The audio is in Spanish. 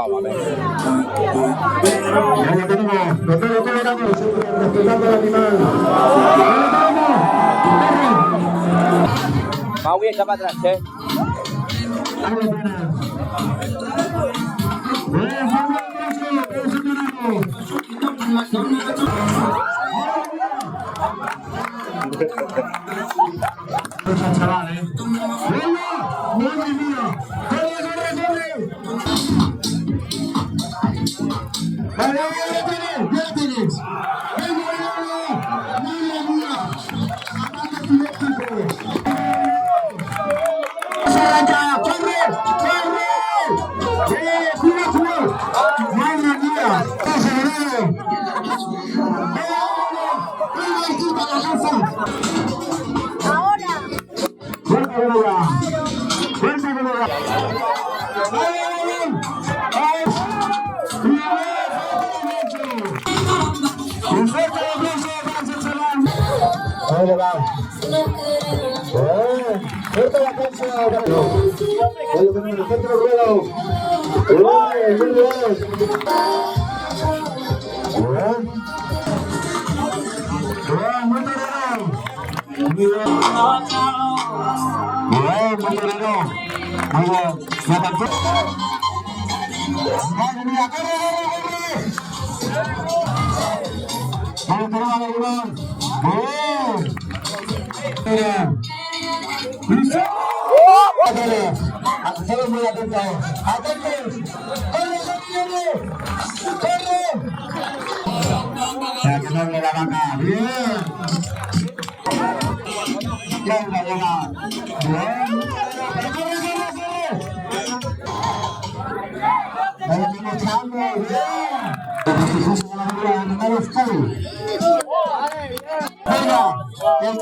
vamos a ver. Ya lo tenemos, respetando al animal. Mau bien, está para atrás, ¿eh? Chavales. ¡Madre mía! ¡Corre, corre, corre! ¡Vale, ya tienes! ¡Ya tienes! ¡Venga, madre mía! ¡Ataque eléctrico! ¡Saca! ¡Corre! ¡Corre! ¡Cuidado! ¡Madre mía! ¡Acelerado! Ahí va. Fuerte la cancha. Ahí lo tenemos, el centro del ruedo. Muy bien. Muy torero. Muy bien, muy torero. Muy bien. La canción. Madre mía, corre, corre, corre. Vamos, torero, vamos. Bien. ¡Listo! Todos muy atentos. ¡Atentos! ¡Corre, corre! ¡Corre! Para que no hable la vaca. ¡Bien! ¡Bien, la llega! ¡Bien! ¡Corre, corre, corre! ¡Ahí estamos echando! ¡Bien! ¡Venga! ¡El